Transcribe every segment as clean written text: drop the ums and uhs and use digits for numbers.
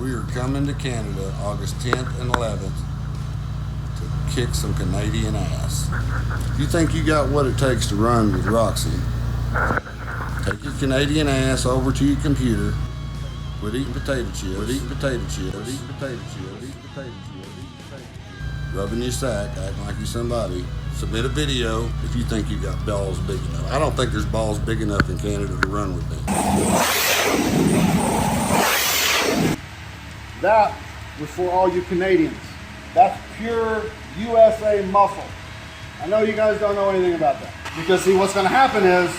We are coming to Canada August 10th and 11th to kick some Canadian ass. If you think you got what it takes to run with Roxy, take your Canadian ass over to your computer, quit eating potato chips, rubbing your sack, acting like you're somebody. Submit a video if you think you got balls big enough. I don't think there's balls big enough in Canada to run with me. That was for all you Canadians. That's pure USA muscle. I know you guys don't know anything about that. Because see, what's gonna happen is,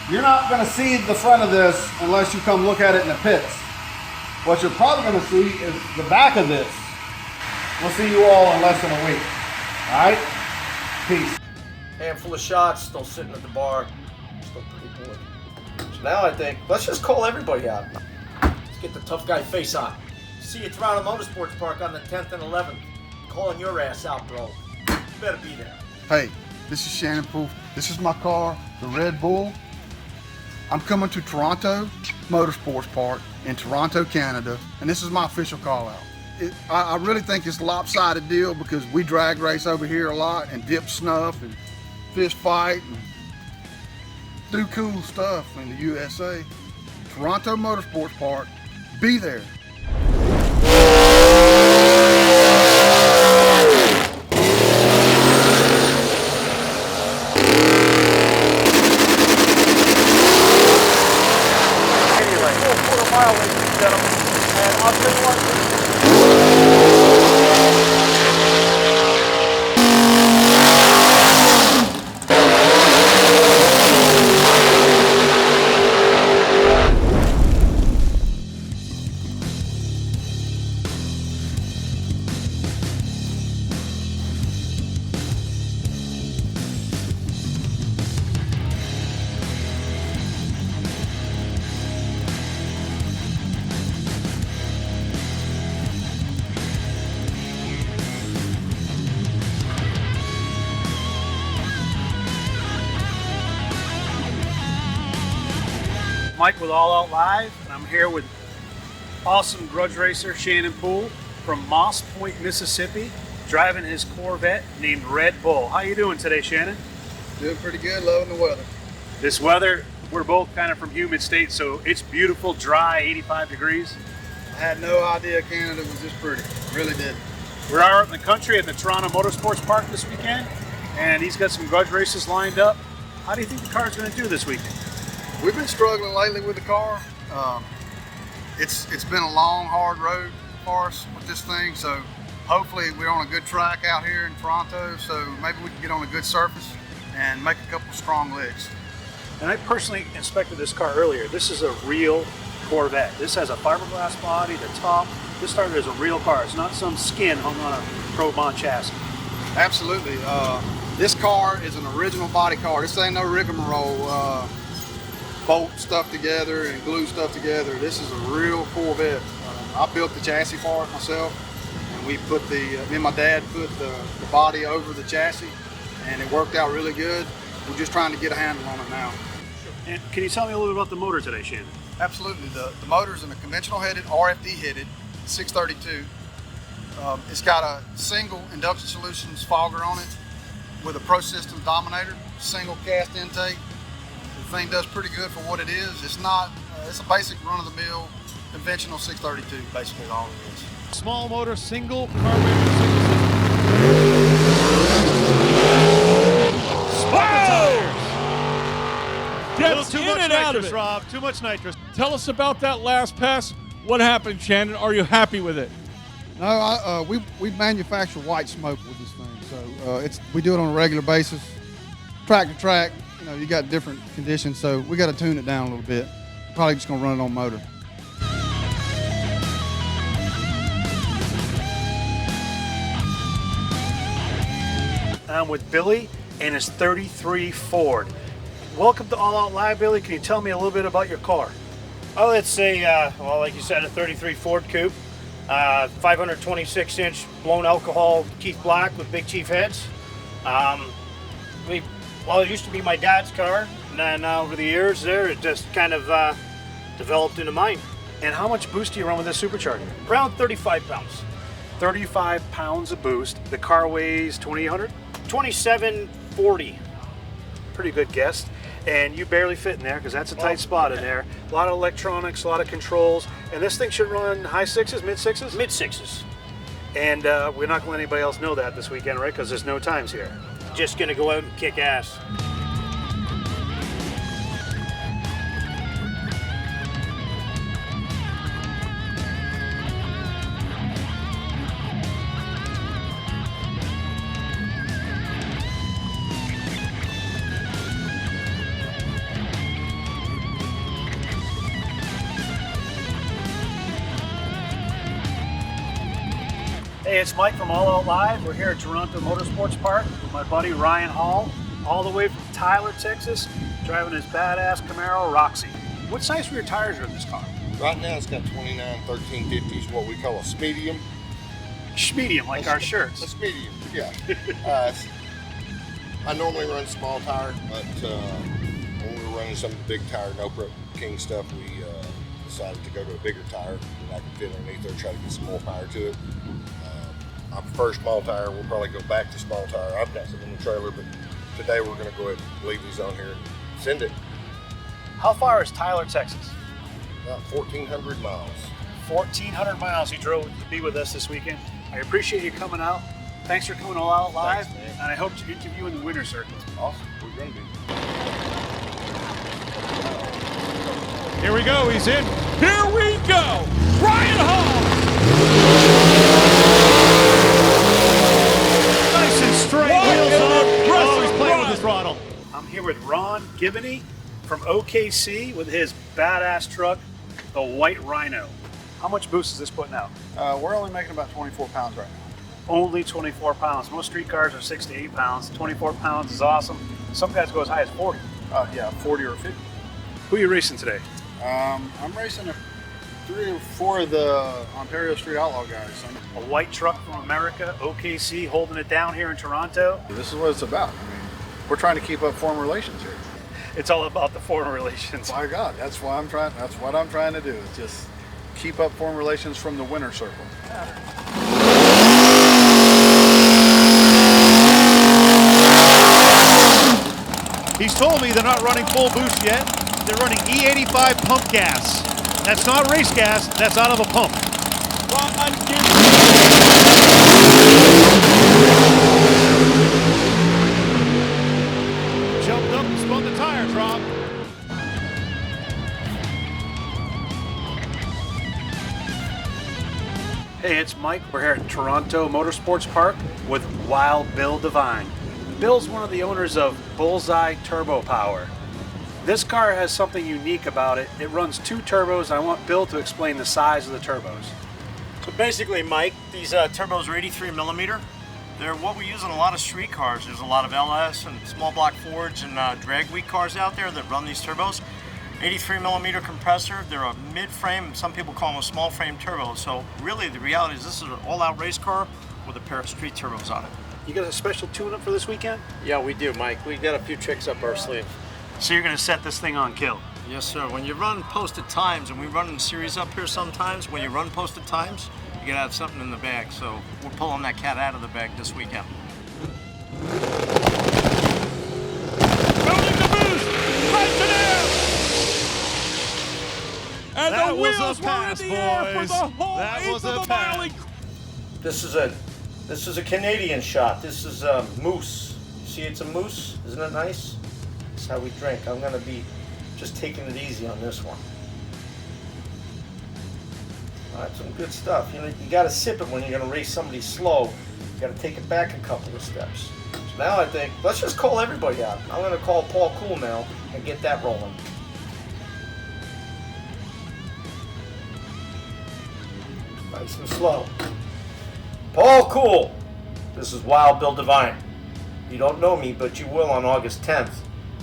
you're not gonna see the front of this unless you come look at it in the pits. What you're probably gonna see is the back of this. We'll see you all in less than a week. All right? Peace. Handful of shots, still sitting at the bar, still pretty bored. So now I think, let's just call everybody out. Let's get the tough guy face on. See you at Toronto Motorsports Park on the 10th and 11th. Calling your ass out, bro. You better be there. Hey, this is Shannon Poole. This is my car, the Red Bull. I'm coming to Toronto Motorsports Park in Toronto, Canada, and this is my official call out. I really think it's a lopsided deal because we drag race over here a lot and dip snuff and fish fight and do cool stuff in the USA. Toronto Motorsports Park, be there. Anyway, quarter mile, ladies and gentlemen, and I'll tell you what. Mike with All Out Live, and I'm here with awesome grudge racer Shannon Poole from Moss Point, Mississippi, driving his Corvette named Red Bull. How you doing today, Shannon? Doing pretty good, loving the weather. This weather, we're both kind of from humid states, so it's beautiful, dry, 85 degrees. I had no idea Canada was this pretty, really did. We're out in the country at the Toronto Motorsports Park this weekend, and he's got some grudge races lined up. How do you think the car's going to do this week? We've been struggling lately with the car. It's been a long, hard road for us with this thing, so hopefully we're on a good track out here in Toronto, so maybe we can get on a good surface and make a couple strong legs. And I personally inspected this car earlier. This is a real Corvette. This has a fiberglass body, the top. This started as a real car. It's not some skin hung on a Pro-Bond chassis. Absolutely. This car is an original body car. This ain't no rigmarole. Bolt stuff together and glue stuff together. This is a real Corvette. I built the chassis for it myself, and we put me and my dad put the body over the chassis, and it worked out really good. We're just trying to get a handle on it now. And can you tell me a little bit about the motor today, Shannon? Absolutely. The motor's in a conventional headed, RFD headed 632. It's got a single induction solutions fogger on it with a Pro Systems Dominator, single cast intake. The thing does pretty good for what it is. It's not, it's a basic run-of-the-mill conventional 632, basically all it is. Small motor, single carburetor, Gets too in much and out of nitrous, it. Rob. Too much nitrous. Tell us about that last pass. What happened, Shannon? Are you happy with it? No, we manufacture white smoke with this thing, so we do it on a regular basis, track to track. You know, you got different conditions, so we got to tune it down a little bit. Probably just gonna run it on motor. I'm with Billy and his 33 Ford. Welcome to All Out Live, Billy. Can you tell me a little bit about your car? Oh, it's a, well, like you said, a 33 Ford Coupe. 526-inch blown alcohol Keith Black with Big Chief heads. Well, it used to be my dad's car, and then over the years there, it just kind of developed into mine. And how much boost do you run with this supercharger? Around 35 pounds. 35 pounds of boost. The car weighs 2,800? 2740. Pretty good guess. And you barely fit in there because that's a tight spot in there. A lot of electronics, a lot of controls. And this thing should run high sixes, mid sixes? Mid sixes. And we're not going to let anybody else know that this weekend, right? Because there's no times here. Just gonna go out and kick ass. Hey, it's Mike from All Out Live. We're here at Toronto Motorsports Park with my buddy Ryan Hall, all the way from Tyler, Texas, driving his badass Camaro Roxy. What size rear tires are in this car? Right now it's got 29 1350s, what we call a smedium. Medium, like our shirts. A smedium, yeah. I normally run small tire, but when we were running some of the big tire Nopra King stuff, we decided to go to a bigger tire that I can fit underneath there, try to get some more power to it. I prefer small tire. We'll probably go back to small tire. I've got some in the trailer, but today we're going to go ahead and leave these on here and send it. How far is Tyler, Texas? About 1,400 miles. 1,400 miles you drove to be with us this weekend. I appreciate you coming out. Thanks for coming All Out Live. Thanks, man. And I hope to interview you in the winter circuit. Awesome. We're going to be. Here we go. He's in. Here we go. Ryan Hall. Nice and straight. Wheels on. Always playing with the throttle. I'm here with Ron Gibney from OKC with his badass truck, the White Rhino. How much boost is this putting out? We're only making about 24 pounds right now. Only 24 pounds. Most street cars are 6 to 8 pounds. 24 pounds is awesome. Some guys go as high as 40. Yeah, 40 or 50. Who are you racing today? I'm racing 3 or 4 of the Ontario Street Outlaw guys. A white truck from America, OKC, holding it down here in Toronto. This is what it's about. I mean, we're trying to keep up foreign relations here. It's all about the foreign relations. My God, that's what I'm trying to do. Is just keep up foreign relations from the winner circle. He's told me they're not running full boost yet. They're running E85 pump gas. That's not race gas, that's out of a pump. Jumped up and spun the tire drop. Hey, it's Mike. We're here at Toronto Motorsports Park with Wild Bill Devine. Bill's one of the owners of Bullseye Turbo Power. This car has something unique about it. It runs 2 turbos. I want Bill to explain the size of the turbos. So basically, Mike, these turbos are 83 millimeter. They're what we use in a lot of street cars. There's a lot of LS and small block Fords and drag week cars out there that run these turbos. 83 millimeter compressor. They're a mid-frame. Some people call them a small frame turbo. So really, the reality is this is an all-out race car with a pair of street turbos on it. You got a special tune-up for this weekend? Yeah, we do, Mike. We got a few tricks up our sleeve. So you're going to set this thing on kill? Yes, sir. When you run posted times, and we run in series up here sometimes, when you run posted times, you gotta have something in the bag. So we're pulling that cat out of the bag this weekend. Building the boost. Right to there. And That the was wheels a pass, were in the air for boys. the whole That eighth was of a a pass. mile. This is a Canadian shot. This is moose. See, it's a moose. Isn't it nice? That's how we drink. I'm gonna be just taking it easy on this one. All right, some good stuff. You know, you gotta sip it when you're gonna race somebody slow. You gotta take it back a couple of steps. So now I think, let's just call everybody out. I'm gonna call Paul Cool now and get that rolling. Nice and slow. Paul Cool. This is Wild Bill Devine. You don't know me, but you will on August 10th.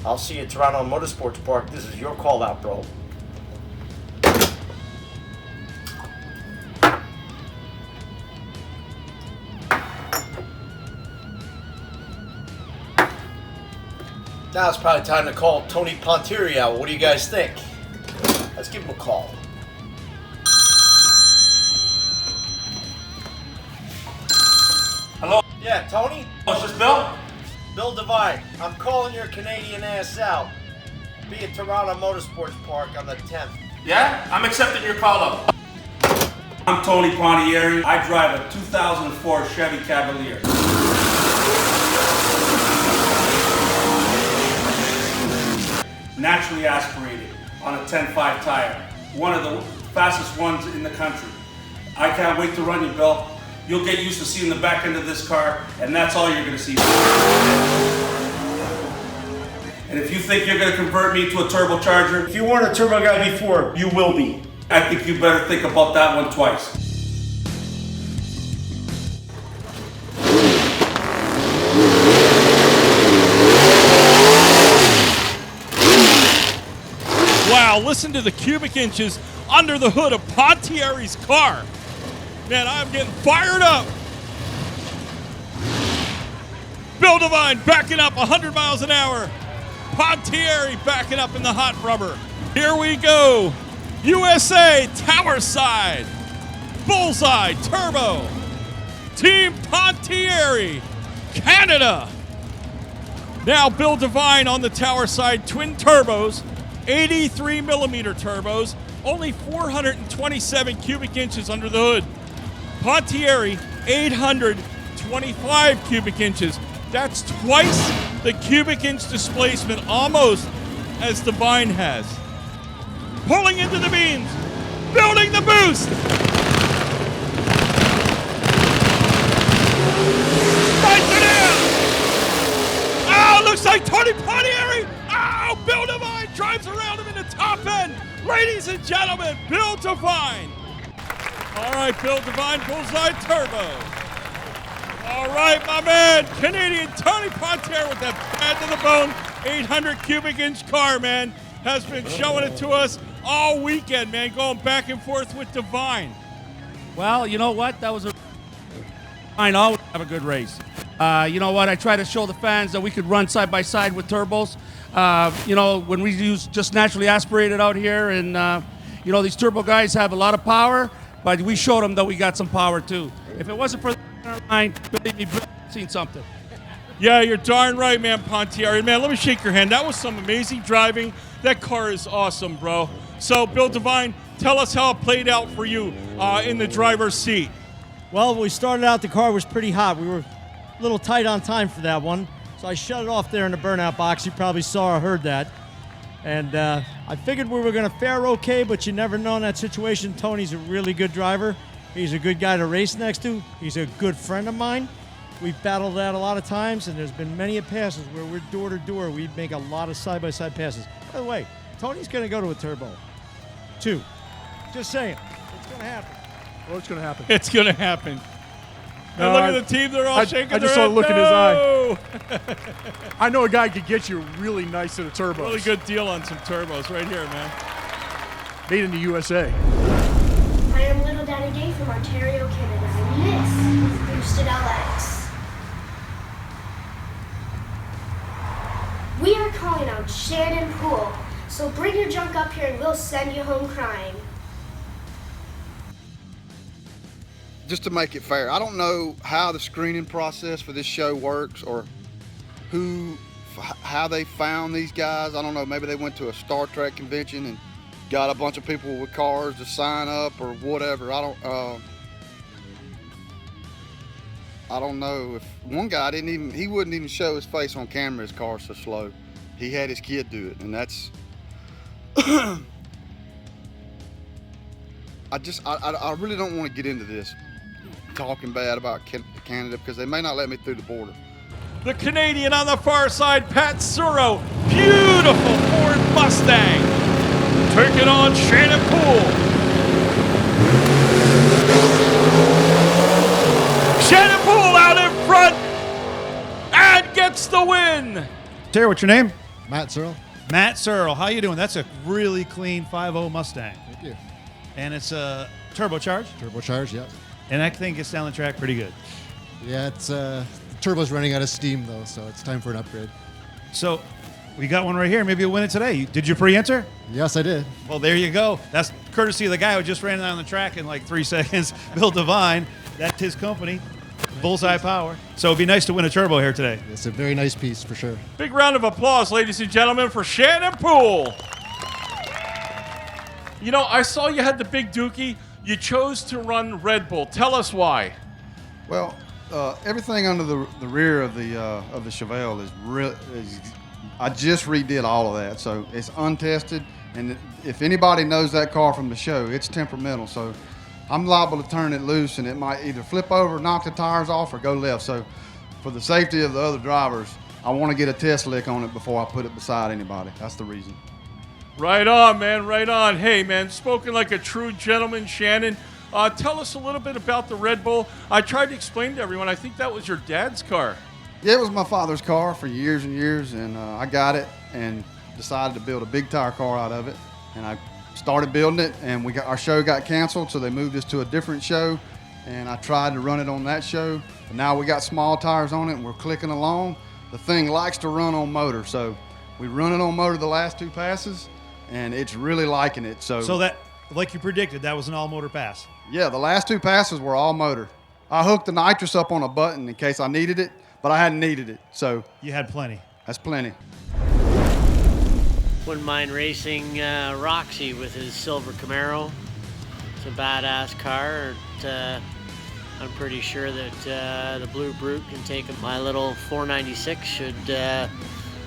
I'll see you at Toronto Motorsports Park. This is your call out, bro. Now it's probably time to call Tony Pontieri out. What do you guys think? Let's give him a call. Yeah, Tony? What's this, Bill? Bill Devine, I'm calling your Canadian ass out. Be at Toronto Motorsports Park on the 10th. Yeah? I'm accepting your call up. I'm Tony Pontieri. I drive a 2004 Chevy Cavalier. Naturally aspirated on a 10.5 tire. One of the fastest ones in the country. I can't wait to run you, Bill. You'll get used to seeing the back end of this car, and that's all you're gonna see. And if you think you're gonna convert me to a turbocharger, If you weren't a turbo guy before, you will be. I think you better think about that one twice. Wow, listen to the cubic inches under the hood of Pontieri's car. Man, I'm getting fired up. Bill Devine backing up 100 miles an hour. Pontieri backing up in the hot rubber. Here we go. USA Tower Side. Bullseye Turbo. Team Pontieri. Canada. Now Bill Devine on the Tower Side twin turbos. 83 millimeter turbos. Only 427 cubic inches under the hood. Pontieri, 825 cubic inches. That's twice the cubic inch displacement almost as Devine has. Pulling into the beams, building the boost. Right down. Oh, looks like Tony Pontieri. Oh, Bill Devine drives around him in the top end. Ladies and gentlemen, Bill Devine. All right, Bill Devine, Bullseye Turbo. All right, my man, Canadian Tony Pontieri with that bad to the bone 800 cubic inch car, man, has been showing it to us all weekend, man, going back and forth with Devine. Well, you know what? That was I always have a good race. You know what? I try to show the fans that we could run side by side with turbos. You know, when we use just naturally aspirated out here, and you know, these turbo guys have a lot of power, but we showed them that we got some power too. If it wasn't for the line, believe me, Bill, seen something. Yeah, you're darn right, man, Pontieri. Man, let me shake your hand. That was some amazing driving. That car is awesome, bro. So, Bill Devine, tell us how it played out for you in the driver's seat. Well, when we started out, the car was pretty hot. We were a little tight on time for that one. So I shut it off there in the burnout box. You probably saw or heard that. And I figured we were going to fare okay, but you never know in that situation. Tony's a really good driver. He's a good guy to race next to. He's a good friend of mine. We've battled that a lot of times, and there's been many passes where we're door to door. We make a lot of side-by-side passes. By the way, Tony's going to go to a turbo, too. Just saying. It's going to happen. Well, it's going to happen. It's going to happen. Now look at the team. They're all shaking I just their saw a look head. in his eye. No! I know a guy could get you really nice to the turbos. Really good deal on some turbos right here, man. Made in the USA. I am Little Daddy Day from Ontario, Canada, and this is Boosted LX. We are calling out Shannon Poole, so bring your junk up here and we'll send you home crying. Just to make it fair, I don't know how the screening process for this show works or how they found these guys. I don't know, maybe they went to a Star Trek convention and got a bunch of people with cars to sign up or whatever. I don't know. If one guy he wouldn't even show his face on camera, his car's so slow. He had his kid do it, and that's I really don't want to get into this talking bad about Canada because they may not let me through the border. The Canadian on the far side, Pat Suro. Beautiful Ford Mustang. Taking on Shannon Poole. Shannon Poole out in front and gets the win. Terry, what's your name? Matt Searle. Matt Searle. How you doing? That's a really clean 5.0 Mustang. Thank you. And it's a turbocharged. Turbocharged, yeah. And that thing gets down the track pretty good. Yeah, it's turbo's running out of steam though, so it's time for an upgrade. So we got one right here. Maybe you'll win it today. Did you pre-enter? Yes, I did. Well, there you go. That's courtesy of the guy who just ran down the track in like 3 seconds, Bill Devine. That's his company. Bullseye power. So it'd be nice to win a turbo here today. It's a very nice piece for sure. Big round of applause, ladies and gentlemen, for Shannon Poole. You know, I saw you had the big dookie. You chose to run Red Bull. Tell us why. Well, everything under the rear of the Chevelle is I just redid all of that, so it's untested. And if anybody knows that car from the show, it's temperamental. So I'm liable to turn it loose, and it might either flip over, knock the tires off, or go left. So for the safety of the other drivers, I want to get a test lick on it before I put it beside anybody. That's the reason. Right on, man. Right on. Hey, man, spoken like a true gentleman, Shannon. Tell us a little bit about the Red Bull. I tried to explain to everyone, I think that was your dad's car. Yeah, it was my father's car for years and years, and I got it and decided to build a big tire car out of it. And I started building it, and our show got canceled, so they moved us to a different show, and I tried to run it on that show. But now we got small tires on it, and we're clicking along. The thing likes to run on motor, so we run it on motor the last 2 passes, and it's really liking it. So that, like you predicted, that was an all-motor pass. Yeah, the last 2 passes were all motor. I hooked the nitrous up on a button in case I needed it, but I hadn't needed it, so. You had plenty. That's plenty. Wouldn't mind racing Roxy with his silver Camaro. It's a badass car. I'm pretty sure that the Blue Brute can take him. My little 496 should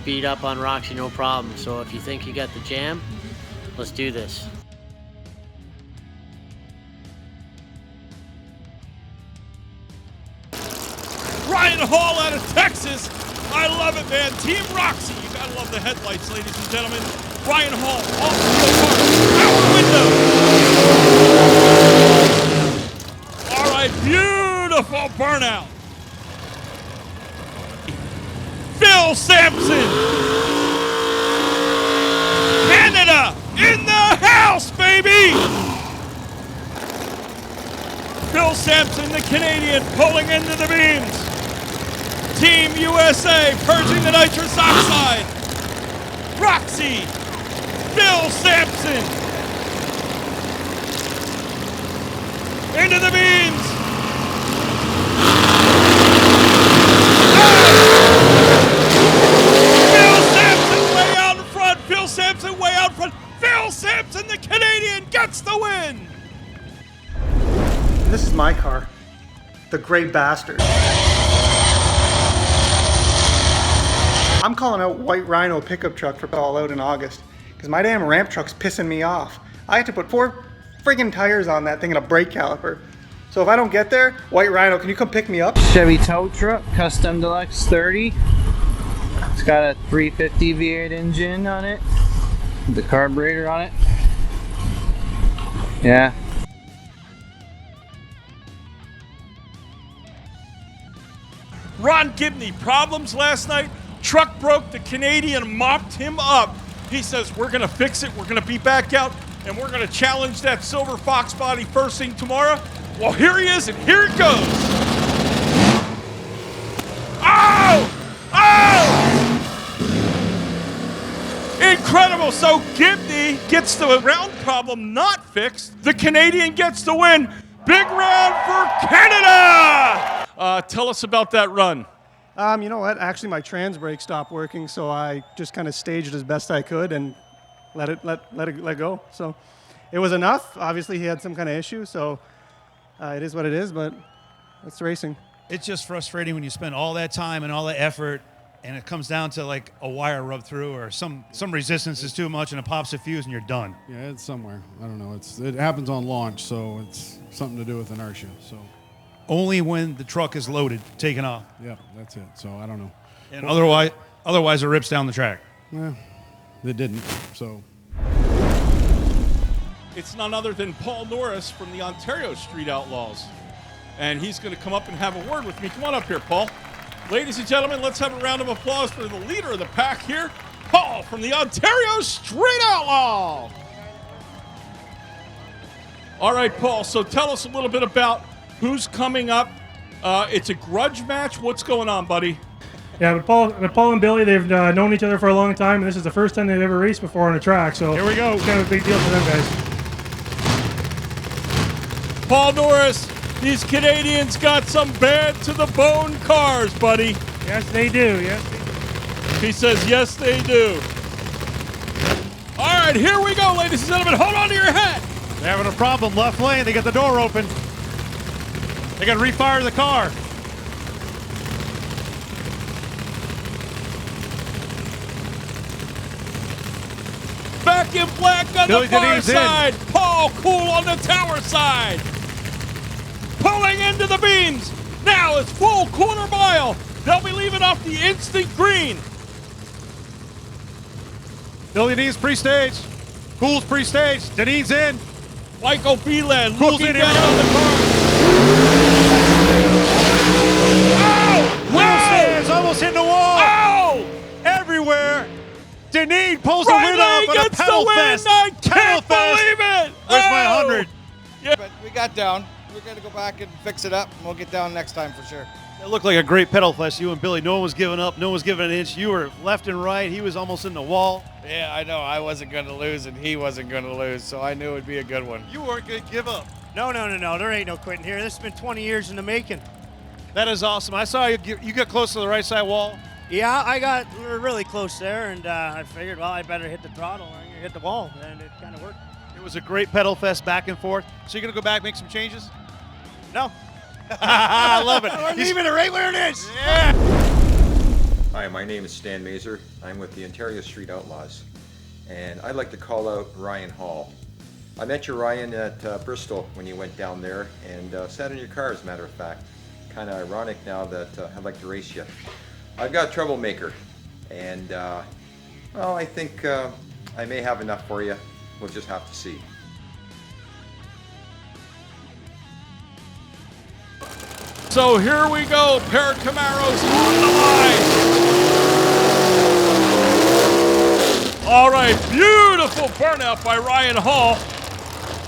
beat up on Roxy no problem. So if you think you got the jam, let's do this. Ryan Hall out of Texas. I love it, man. Team Roxy. You gotta love the headlights, ladies and gentlemen. Ryan Hall off the car. Out window. All right, beautiful burnout. Phil Sampson. Canada in the house, baby. Phil Sampson, the Canadian, pulling into the beams. Team USA purging the nitrous oxide. Roxy, Phil Sampson. Into the beams. Phil Sampson way out in front. Phil Sampson way out in front. Phil Sampson, the Canadian, gets the win. This is my car, the Gray Bastard. I'm calling out White Rhino pickup truck for all out in August because my damn ramp truck's pissing me off. I had to put 4 friggin' tires on that thing and a brake caliper. So if I don't get there, White Rhino, can you come pick me up? Chevy tow truck, custom deluxe 30. It's got a 350 V8 engine on it, the carburetor on it. Yeah. Ron Gibney, problems last night. Truck broke. The Canadian mopped him up. He says, we're going to fix it. We're going to be back out, and we're going to challenge that silver fox body first thing tomorrow. Well, here he is, and here it goes. Oh! Oh! Incredible. So Gibney gets the round problem not fixed. The Canadian gets the win. Big round for Canada! Tell us about that run. You know what? Actually, my trans brake stopped working, so I just kind of staged as best I could and let it go. So it was enough. Obviously, he had some kind of issue, so it is what it is. But it's racing. It's just frustrating when you spend all that time and all that effort, and it comes down to like a wire rubbed through or some resistance is too much, and it pops a fuse, and you're done. Yeah, it's somewhere. I don't know. It happens on launch, so it's something to do with inertia. So. Only when the truck is loaded, taken off. Yeah, that's it. So I don't know. And otherwise it rips down the track. Well, it didn't. So it's none other than Paul Norris from the Ontario Street Outlaws, and he's going to come up and have a word with me. Come on up here, Paul. Ladies and gentlemen, let's have a round of applause for the leader of the pack here, Paul from the Ontario Street Outlaw. All right, Paul. So tell us a little bit about who's coming up. It's a grudge match. What's going on, buddy? Yeah, but Paul and Billy, they've known each other for a long time, and this is the first time they've ever raced before on a track. So here we go. It's kind of a big deal for them guys. Paul Norris, These Canadians got some bad to the bone cars, buddy. Yes, they do. Yes, they do. He says, yes, they do. All right, here we go, ladies and gentlemen. Hold on to your hat. They're having a problem. Left lane. They got the door open. They got to refire the car. Back in black on Billy the far Denise in. side. Paul Cool on the tower side. Pulling into the beams. Now it's full quarter mile. They'll be leaving off the instant green. Billy Denise pre-stage. Cool's pre-stage. Denise's in. Michael Beeland Cool's looking in here. down on the car. Oh! Wheel stands almost hitting the wall. Oh! Everywhere. Denise pulls the Riley win off at a gets the pedal win. fest. I can't Pedal fest. believe it. Where's my Oh! 100? But we got down. We're going to go back and fix it up, and we'll get down next time for sure. It looked like a great pedal fest, you and Billy. No one was giving up. No one was giving an inch. You were left and right. He was almost in the wall. Yeah, I know. I wasn't going to lose, and he wasn't going to lose, so I knew it would be a good one. You weren't going to give up. No. There ain't no quitting here. This has been 20 years in the making. That is awesome. I saw you got close to the right side wall. Yeah, we were really close there, and I figured, well, I better hit the throttle and hit the wall, and it kind of worked. It was a great pedal fest back and forth. So you're going to go back, make some changes? No. I love it. We're leaving it right where it is. Yeah. Hi, my name is Stan Mazer. I'm with the Ontario Street Outlaws, and I'd like to call out Ryan Hall. I met you, Ryan, at Bristol when you went down there, and sat in your car, as a matter of fact. Kind of ironic now that I'd like to race you. I've got a troublemaker, and well, I think I may have enough for you. We'll just have to see. So here we go, pair of Camaros on the line. All right, beautiful burnout by Ryan Hall,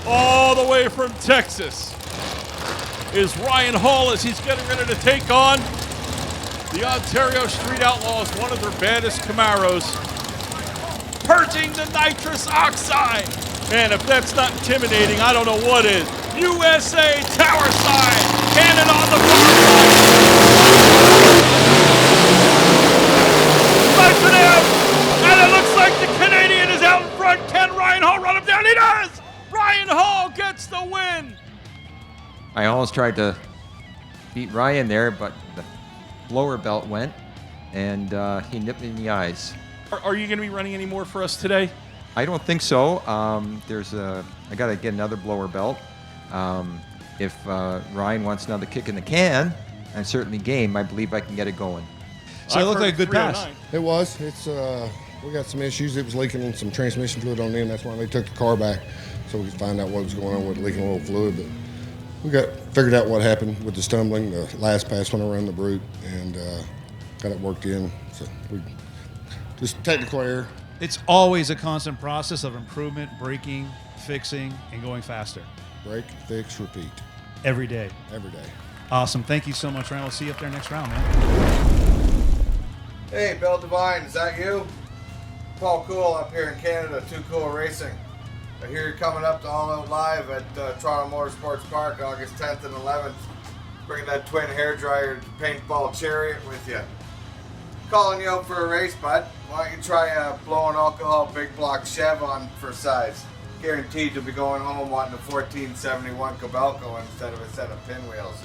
all the way from Texas. Is Ryan Hall as he's getting ready to take on the Ontario Street Outlaws, one of their baddest Camaros, purging the nitrous oxide. Man, if that's not intimidating, I don't know what is. USA tower side, Cannon on the far side. Slides it out, and it looks like the Canadian is out in front. Can Ryan Hall run him down? He does! Ryan Hall gets the win. I almost tried to beat Ryan there, but the blower belt went, and he nipped me in the eyes. Are you going to be running any more for us today? I don't think so. I got to get another blower belt. If Ryan wants another kick in the can, I'm certainly game. I believe I can get it going. So it looked like a good pass. It was. It's we got some issues. It was leaking some transmission fluid on the end. That's why they took the car back, so we could find out what was going on with leaking a little fluid. But we figured out what happened with the stumbling, the last pass when I ran the brute, and got it worked in. So we just technical error. It's always a constant process of improvement, braking, fixing, and going faster. Break, fix, repeat. Every day. Every day. Awesome. Thank you so much, Ryan. We'll see you up there next round, man. Hey, Bill Devine, is that you? Paul Cool up here in Canada, Too Cool Racing. I hear you're coming up to All Out Live at Toronto Motorsports Park, August 10th and 11th. Bringing that twin hairdryer paintball chariot with you. Calling you out for a race, bud. Why don't you try a blowing alcohol big block Chev on for size? Guaranteed to be going home wanting a 1471 Cabelco instead of a set of pinwheels.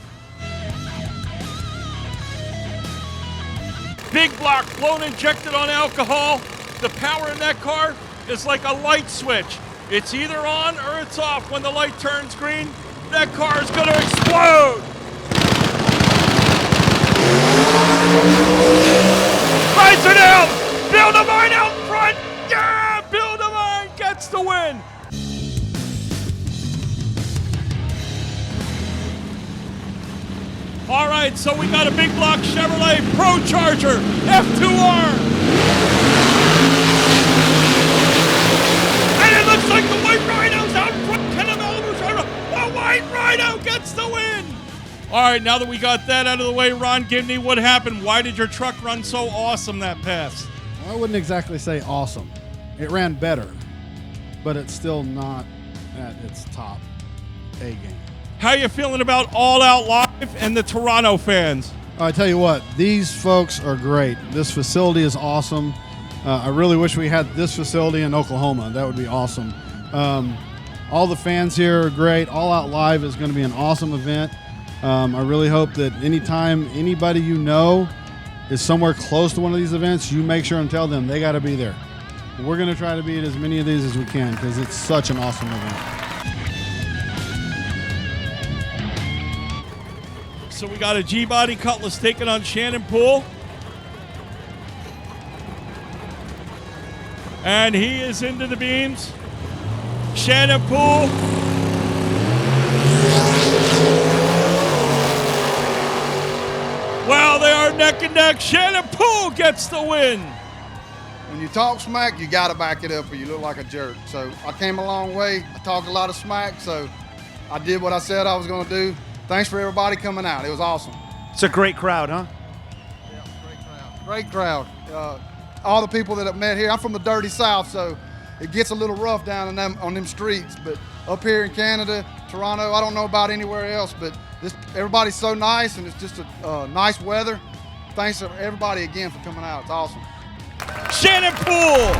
Big block blown injected on alcohol. The power in that car is like a light switch. It's either on or it's off. When the light turns green, that car is going to explode. Rides it out. Bill Devine out in front. Yeah, Bill Devine gets the win. All right, so we got a big block Chevrolet Pro Charger F2R. And it looks like the White Rhino's out in front. The White Rhino gets the win. All right, now that we got that out of the way, Ron Gibney, what happened? Why did your truck run so awesome that pass? I wouldn't exactly say awesome. It ran better, but it's still not at its top A game. How you feeling about All Out Live and the Toronto fans? I tell you what, these folks are great. This facility is awesome. I really wish we had this facility in Oklahoma. That would be awesome. All the fans here are great. All Out Live is going to be an awesome event. I really hope that anytime anybody you know is somewhere close to one of these events, you make sure and tell them they got to be there. We're going to try to be at as many of these as we can because it's such an awesome event. So we got a G-Body Cutlass taking on Shannon Poole. And he is into the beams. Shannon Poole. Well, they are neck and neck. Shannon Poole gets the win. When you talk smack, you got to back it up or you look like a jerk. So I came a long way. I talked a lot of smack, so I did what I said I was going to do. Thanks for everybody coming out. It was awesome. It's a great crowd, huh? Yeah, great crowd. All the people that I've met here. I'm from the dirty South, so it gets a little rough down on them streets. But up here in Canada, Toronto, I don't know about anywhere else, but everybody's so nice, and it's just a nice weather. Thanks to everybody again for coming out. It's awesome. Shannon Poole